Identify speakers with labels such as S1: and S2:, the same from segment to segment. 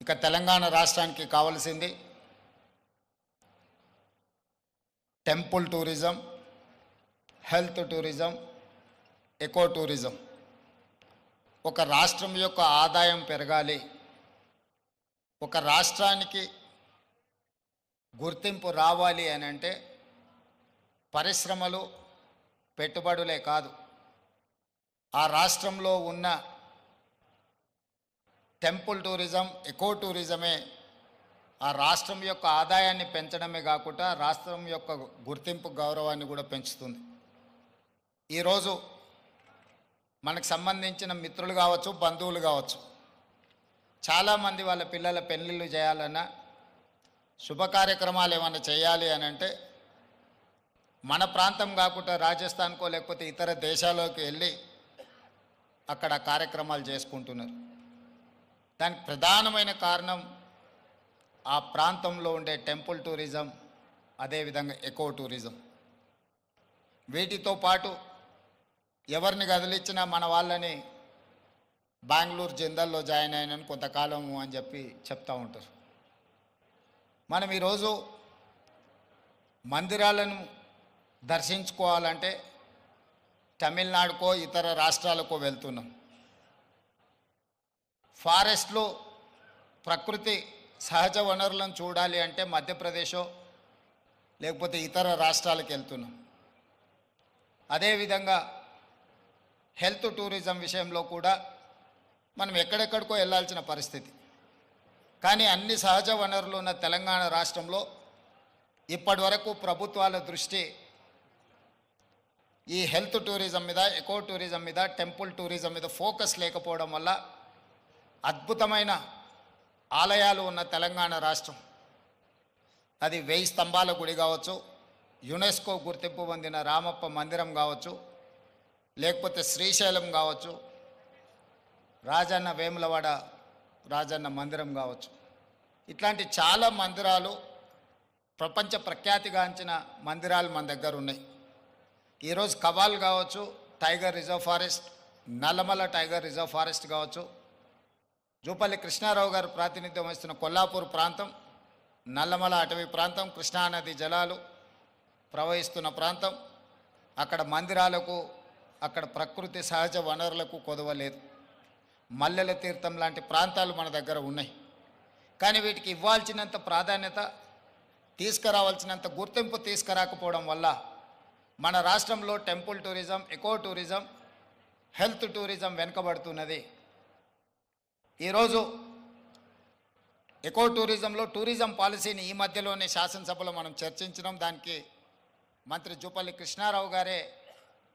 S1: ఇక తెలంగాణ రాష్ట్రానికి కావాల్సింది temple tourism, health tourism, eco tourism. ఒక రాష్ట్రం యొక్క ఆదాయం పెరగాలి, ఒక రాష్ట్రానికి గుర్తింపు రావాలి అని అంటే పరిశ్రమలు, పెట్టుబడులే కాదు, ఆ రాష్ట్రంలో ఉన్న టెంపుల్ టూరిజం, ఎకో టూరిజమే ఆ రాష్ట్రం యొక్క ఆదాయాన్ని పెంచడమే కాకుండా రాష్ట్రం యొక్క గుర్తింపు, గౌరవాన్ని కూడా పెంచుతుంది. ఈరోజు మనకు సంబంధించిన మిత్రులు కావచ్చు, బంధువులు కావచ్చు, చాలామంది వాళ్ళ పిల్లల పెళ్ళిళ్ళు చేయాలన్నా, శుభ కార్యక్రమాలు ఏమైనా చేయాలి అని అంటే మన ప్రాంతం కాకుండా రాజస్థాన్కో లేకపోతే ఇతర దేశాల్లోకి వెళ్ళి అక్కడ కార్యక్రమాలు చేసుకుంటున్నారు. దానికి ప్రధానమైన కారణం ఆ ప్రాంతంలో ఉండే టెంపుల్ టూరిజం, అదేవిధంగా ఎకో టూరిజం. వీటితో పాటు ఎవరిని కదిలిచ్చినా మన వాళ్ళని బెంగళూరు జిందాల్లో జాయిన్ అయినని కొంతకాలము అని చెప్పి చెప్తూ ఉంటారు. మనం ఈరోజు మందిరాలను దర్శించుకోవాలంటే తమిళనాడుకో ఇతర రాష్ట్రాలకో వెళ్తున్నాం. ఫారెస్ట్లో ప్రకృతి సహజ వనరులను చూడాలి అంటే మధ్యప్రదేశో లేకపోతే ఇతర రాష్ట్రాలకు వెళ్తున్నాం. అదేవిధంగా హెల్త్ టూరిజం విషయంలో కూడా మనం ఎక్కడెక్కడికో వెళ్ళాల్సిన పరిస్థితి. కానీ అన్ని సహజ వనరులు ఉన్న తెలంగాణ రాష్ట్రంలో ఇప్పటి వరకు ప్రభుత్వాల దృష్టి ఈ హెల్త్ టూరిజం మీద, ఎకో టూరిజం మీద, టెంపుల్ టూరిజం మీద ఫోకస్ లేకపోవడం వల్ల అద్భుతమైన ఆలయాలు ఉన్న తెలంగాణ రాష్ట్రం, అది 1000 స్తంభాల గుడి కావచ్చు, యునెస్కో గుర్తింపు పొందిన రామప్ప మందిరం కావచ్చు, లేకపోతే శ్రీశైలం కావచ్చు, రాజన్న వేములవాడ రాజన్న మందిరం కావచ్చు, ఇట్లాంటి చాలా మందిరాలు, ప్రపంచ ప్రఖ్యాతిగాంచిన మందిరాలు మన దగ్గర ఉన్నాయి. ఈరోజు కవాల్ కావచ్చు, tiger reserve forest, Nallamala tiger reserve forest కావచ్చు, జూపల్లి కృష్ణారావు గారు ప్రాతినిధ్యం వహిస్తున్న కొల్లాపూర్ ప్రాంతం, నల్లమల అటవీ ప్రాంతం, కృష్ణానది జలాలు ప్రవహిస్తున్న ప్రాంతం, అక్కడ మందిరాలకు, అక్కడ ప్రకృతి సహజ వనరులకు కొదవలేదు. మల్లెల తీర్థం లాంటి ప్రాంతాలు మన దగ్గర ఉన్నాయి. కానీ వీటికి ఇవ్వాల్సినంత ప్రాధాన్యత, తీసుకురావాల్సినంత గుర్తింపు తీసుకురాకపోవడం వల్ల మన రాష్ట్రంలో temple tourism, eco tourism, health tourism వెనుకబడుతున్నది. ఈరోజు ఎకో టూరిజంలో టూరిజం పాలసీని ఈ మధ్యలోనే శాసనసభలో మనం చర్చించడం, దానికి మంత్రి జూపల్లి కృష్ణారావు గారే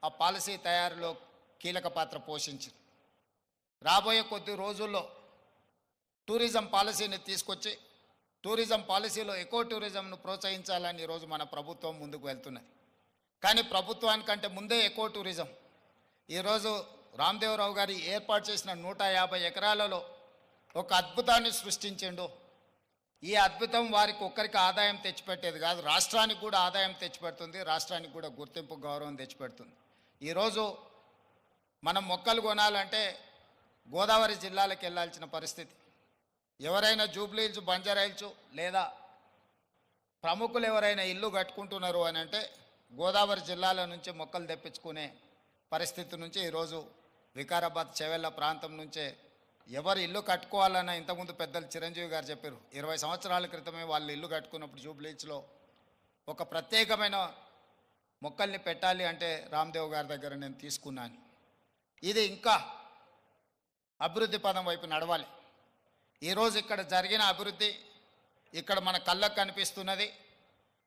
S1: ఆ పాలసీ తయారీలో కీలక పాత్ర పోషించారు. రాబోయే కొద్ది రోజుల్లో టూరిజం పాలసీని తీసుకొచ్చి టూరిజం పాలసీలో ఎకో టూరిజంను ప్రోత్సహించాలని ఈరోజు మన ప్రభుత్వం ముందుకు వెళ్తున్నది. కానీ ప్రభుత్వానికంటే ముందే ఎకో టూరిజం ఈరోజు రామదేవరావు గారి ఏర్పాటు చేసిన 150 ఎకరాలలో ఒక అద్భుతాన్ని సృష్టించిండు. ఈ అద్భుతం వారికి ఒక్కరికి ఆదాయం తెచ్చిపెట్టేది కాదు, రాష్ట్రానికి కూడా ఆదాయం తెచ్చిపెడుతుంది, రాష్ట్రానికి కూడా గుర్తింపు, గౌరవం తెచ్చిపెడుతుంది. ఈరోజు మనం మొక్కలు కొనాలంటే గోదావరి జిల్లాలకు వెళ్ళాల్సిన పరిస్థితి. ఎవరైనా జూబ్లీ హిల్స్, బంజారా హిల్స్ లేదా ప్రముఖులు ఎవరైనా ఇల్లు కట్టుకుంటున్నారు అని అంటే గోదావరి జిల్లాల నుంచి మొక్కలు తెప్పించుకునే పరిస్థితి నుంచి ఈరోజు వికారాబాద్, చెవెళ్ళ ప్రాంతం నుంచే ఎవరు ఇల్లు కట్టుకోవాలన్నా, ఇంతకుముందు పెద్దలు చిరంజీవి గారు చెప్పారు, 20 సంవత్సరాల క్రితమే వాళ్ళు ఇల్లు కట్టుకున్నప్పుడు జూబ్లీ హిల్స్లో ఒక ప్రత్యేకమైన మొక్కల్ని పెట్టాలి అంటే రామ్దేవ్ గారి దగ్గర నేను తీసుకున్నాను. ఇది ఇంకా అభివృద్ధి పదం వైపు నడవాలి. ఈరోజు ఇక్కడ జరిగిన అభివృద్ధి, ఇక్కడ మన కళ్ళకు కనిపిస్తున్నది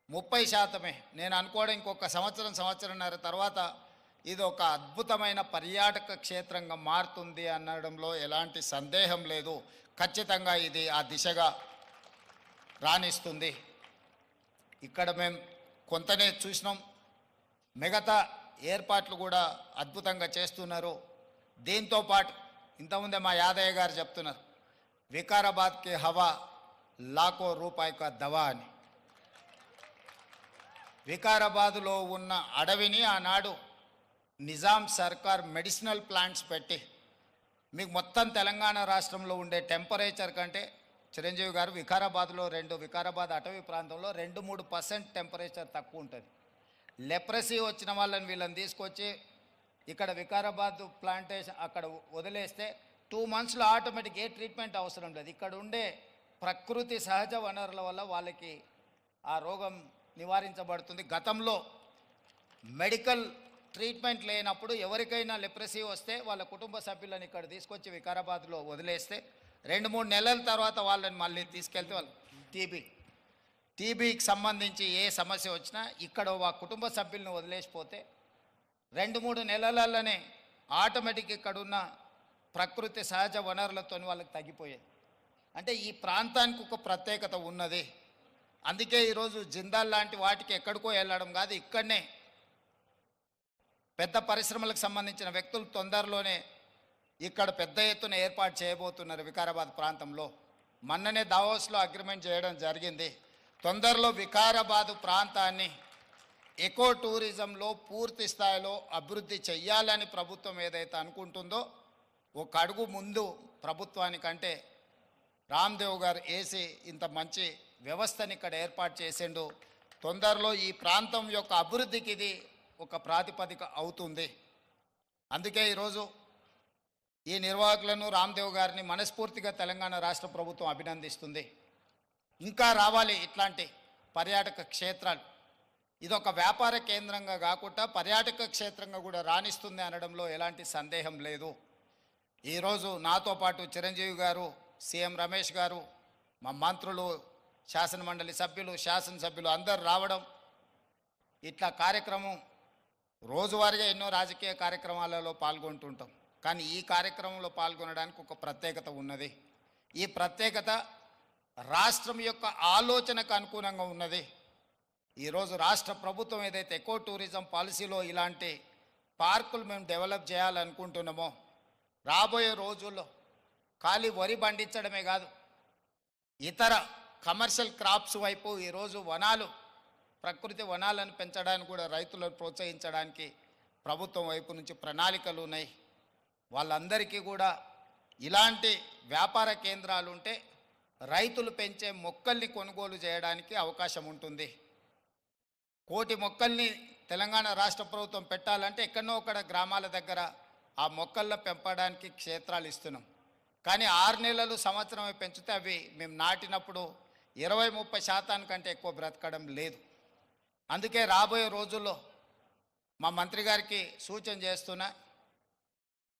S1: 30%. నేను అనుకోవడం ఇంకొక సంవత్సరంన్నర తర్వాత ఇది ఒక అద్భుతమైన పర్యాటక క్షేత్రంగా మారుతుంది అనడంలో ఎలాంటి సందేహం లేదు. ఖచ్చితంగా ఇది ఆ దిశగా రాణిస్తుంది. ఇక్కడ మేము కొంతనే చూసినాం, మిగతా ఏర్పాట్లు కూడా అద్భుతంగా చేస్తున్నారు. దీంతో పాటు ఇంతకుముందే మా యాదయ్య గారు చెప్తున్నారు, వికారాబాద్కి హవా లాఖో రూపాయి కా దవా అని. వికారాబాదులో ఉన్న అడవిని ఆనాడు నిజాం సర్కార్ మెడిసినల్ ప్లాంట్స్ పెట్టి మీకు మొత్తం తెలంగాణ రాష్ట్రంలో ఉండే టెంపరేచర్ కంటే చిరంజీవి గారు వికారాబాద్లో వికారాబాద్ అటవీ ప్రాంతంలో 2-3% టెంపరేచర్ తక్కువ ఉంటుంది. లెప్రసీ వచ్చిన వాళ్ళని వీళ్ళని తీసుకొచ్చి ఇక్కడ వికారాబాద్ ప్లాంటేషన్ అక్కడ వదిలేస్తే 2 మంత్స్లో ఆటోమేటిక్ ఏ ట్రీట్మెంట్ అవసరం లేదు. ఇక్కడ ఉండే ప్రకృతి సహజ వనరుల వల్ల వాళ్ళకి ఆ రోగం నివారించబడుతుంది. గతంలో మెడికల్ ట్రీట్మెంట్ లేనప్పుడు ఎవరికైనా లెప్రసీ వస్తే వాళ్ళ కుటుంబ సభ్యులను ఇక్కడ తీసుకొచ్చి వికారాబాద్లో వదిలేస్తే 2-3 నెలల తర్వాత వాళ్ళని మళ్ళీ తీసుకెళ్తే వాళ్ళు టీబీకి సంబంధించి ఏ సమస్య వచ్చినా ఇక్కడ ఆ కుటుంబ సభ్యులను వదిలేసిపోతే 2-3 నెలలలోనే ఆటోమేటిక్ ఇక్కడున్న ప్రకృతి సహజ వనరులతో వాళ్ళకి తగ్గిపోయేది. అంటే ఈ ప్రాంతానికి ఒక ప్రత్యేకత ఉన్నది. అందుకే ఈరోజు జిందాల్ లాంటి వాటికి ఎక్కడికో వెళ్ళడం కాదు, ఇక్కడనే పెద్ద పరిశ్రమలకు సంబంధించిన వ్యక్తులు తొందరలోనే ఇక్కడ పెద్ద ఎత్తున ఏర్పాటు చేయబోతున్నారు వికారాబాద్ ప్రాంతంలో. మొన్ననే దావోస్లో అగ్రిమెంట్ చేయడం జరిగింది. తొందరలో వికారాబాద్ ప్రాంతాన్ని ఎకో టూరిజంలో పూర్తి స్థాయిలో అభివృద్ధి చెయ్యాలని ప్రభుత్వం ఏదైతే అనుకుంటుందో ఒక అడుగు ముందు ప్రభుత్వానికంటే రామ్దేవ్ గారు వేసి ఇంత మంచి వ్యవస్థని ఇక్కడ ఏర్పాటు చేసిండు. తొందరలో ఈ ప్రాంతం యొక్క అభివృద్ధికి ఇది ఒక ప్రాతిపదిక అవుతుంది. అందుకే ఈరోజు ఈ నిర్వాహకులను రామ్దేవ్ గారిని మనస్ఫూర్తిగా తెలంగాణ రాష్ట్ర ప్రభుత్వం అభినందిస్తుంది. ఇంకా రావాలి ఇట్లాంటి పర్యాటక క్షేత్రాలు. ఇదొక వ్యాపార కేంద్రంగా కాకుండా పర్యాటక క్షేత్రంగా కూడా రాణిస్తుంది అనడంలో ఎలాంటి సందేహం లేదు. ఈరోజు నాతో పాటు చిరంజీవి గారు, సీఎం రమేష్ గారు, మా మంత్రులు, శాసనమండలి సభ్యులు, శాసనసభ్యులు అందరూ రావడం, ఇట్లా కార్యక్రమం రోజువారీగా ఎన్నో రాజకీయ కార్యక్రమాలలో పాల్గొంటుంటాం. కానీ ఈ కార్యక్రమంలో పాల్గొనడానికి ఒక ప్రత్యేకత ఉన్నది. ఈ ప్రత్యేకత రాష్ట్రం యొక్క ఆలోచనకు అనుగుణంగా ఉన్నది. ఈరోజు రాష్ట్ర ప్రభుత్వం ఏదైతే ఎకో టూరిజం పాలసీలో ఇలాంటి పార్కులు మేము డెవలప్ చేయాలనుకుంటున్నామో రాబోయే రోజుల్లో ఖాళీ వరి పండించడమే కాదు, ఇతర కమర్షియల్ క్రాప్స్ వైపు ఈరోజు వనాలు, ప్రకృతి వనాలను పెంచడానికి కూడా రైతులను ప్రోత్సహించడానికి ప్రభుత్వం వైపు నుంచి ప్రణాళికలు ఉన్నాయి. వాళ్ళందరికీ కూడా ఇలాంటి వ్యాపార కేంద్రాలు ఉంటే రైతులు పెంచే మొక్కల్ని కొనుగోలు చేయడానికి అవకాశం ఉంటుంది. 1,000,000 మొక్కల్ని తెలంగాణ రాష్ట్ర ప్రభుత్వం పెట్టాలంటే ఎక్కడో ఒకడ గ్రామాల దగ్గర ఆ మొక్కల్లో పెంపడానికి క్షేత్రాలు ఇస్తున్నాం. కానీ 6 నెలలు సంవత్సరమే పెంచితే అవి మేము నాటినప్పుడు 20-30% కంటే ఎక్కువ బ్రతకడం లేదు. అందుకే రాబోయే రోజుల్లో మా మంత్రి గారికి సూచన చేస్తున్నా,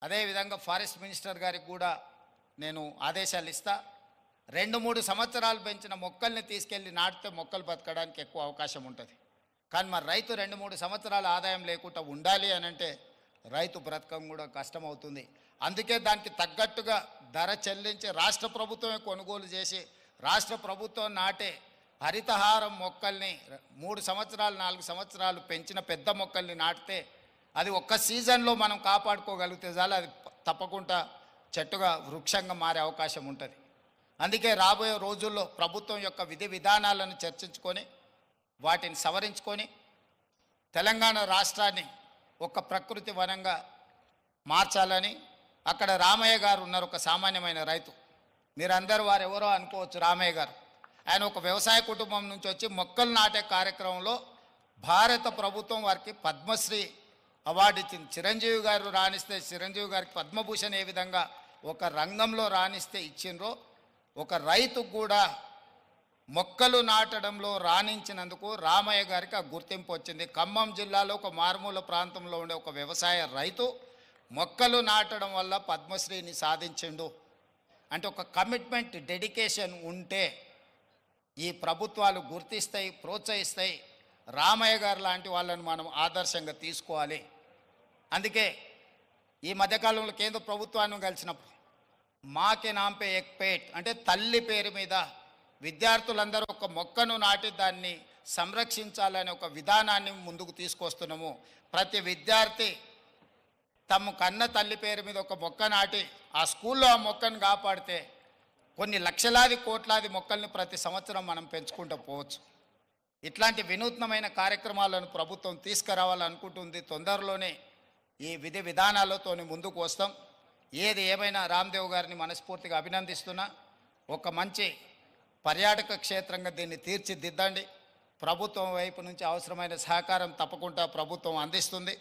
S1: అదేవిధంగా ఫారెస్ట్ మినిస్టర్ గారికి కూడా నేను ఆదేశాలు ఇస్తా. 2-3 సంవత్సరాలు పెంచిన మొక్కల్ని తీసుకెళ్ళి నాటితే మొక్కలు బతకడానికి ఎక్కువ అవకాశం ఉంటుంది. కానీ మరి రైతు 2-3 సంవత్సరాల ఆదాయం లేకుండా ఉండాలి అని అంటే రైతు బ్రతకం కూడా కష్టమవుతుంది. అందుకే దానికి తగ్గట్టుగా ధర చెల్లించి రాష్ట్ర ప్రభుత్వమే కొనుగోలు చేసి రాష్ట్ర ప్రభుత్వం నాటే హరితహారం మొక్కల్ని 3 సంవత్సరాలు 4 సంవత్సరాలు పెంచిన పెద్ద మొక్కల్ని నాటితే అది ఒక్క సీజన్లో మనం కాపాడుకోగలిగితే చాలు, అది తప్పకుండా చెట్టుగా వృక్షంగా మారే అవకాశం ఉంటుంది. అందుకే రాబోయే రోజుల్లో ప్రభుత్వం యొక్క విధి విధానాలను చర్చించుకొని వాటిని సవరించుకొని తెలంగాణ రాష్ట్రాన్ని ఒక ప్రకృతి వనంగా మార్చాలని. అక్కడ రామయ్య గారు ఉన్నారు, ఒక సామాన్యమైన రైతు. మీరందరూ వారు ఎవరో అనుకోవచ్చు. రామయ్య గారు ఆయన ఒక వ్యవసాయ కుటుంబం నుంచి వచ్చి మొక్కలు నాటే కార్యక్రమంలో భారత ప్రభుత్వం వారికి పద్మశ్రీ అవార్డు ఇచ్చింది. చిరంజీవి గారు రాణిస్తే చిరంజీవి గారికి పద్మభూషణ్ ఏ విధంగా ఒక రంగంలో రాణిస్తే ఇచ్చిండ్రో ఒక రైతుకు కూడా మొక్కలు నాటడంలో రాణించినందుకు రామయ్య గారికి ఆ గుర్తింపు వచ్చింది. ఖమ్మం జిల్లాలో ఒక మారుమూల ప్రాంతంలో ఉండే ఒక వ్యవసాయ రైతు మొక్కలు నాటడం వల్ల పద్మశ్రీని సాధించిండు. అంటే ఒక కమిట్మెంట్, డెడికేషన్ ఉంటే ఈ ప్రభుత్వాలు గుర్తిస్తాయి, ప్రోత్సహిస్తాయి. రామయ్య గారు లాంటి వాళ్ళని మనం ఆదర్శంగా తీసుకోవాలి. అందుకే ఈ మధ్యకాలంలో కేంద్ర ప్రభుత్వాన్ని కలిసినప్పుడు మాకే నాంపే ఎక్ పేట్ అంటే తల్లి పేరు మీద విద్యార్థులందరూ ఒక మొక్కను నాటి దాన్ని సంరక్షించాలనే ఒక విధానాన్ని ముందుకు తీసుకొస్తున్నాము. ప్రతి విద్యార్థి తమ కన్న తల్లి పేరు మీద ఒక మొక్క నాటి ఆ స్కూల్లో ఆ మొక్కను కాపాడితే కొన్ని లక్షలాది కోట్లాది మొక్కల్ని ప్రతి సంవత్సరం మనం పెంచుకుంటూ పోవచ్చు. ఇట్లాంటి వినూత్నమైన కార్యక్రమాలను ప్రభుత్వం తీసుకురావాలనుకుంటుంది. తొందరలోనే ఈ విధి విధానాలతో ముందుకు వస్తాం. ఏది ఏమైనా రామ్దేవ్ గారిని మనస్ఫూర్తిగా అభినందిస్తున్నా. ఒక మంచి పర్యాటక క్షేత్రంగా దీన్ని తీర్చిదిద్దండి. ప్రభుత్వం వైపు నుంచి అవసరమైన సహకారం తప్పకుండా ప్రభుత్వం అందిస్తుంది.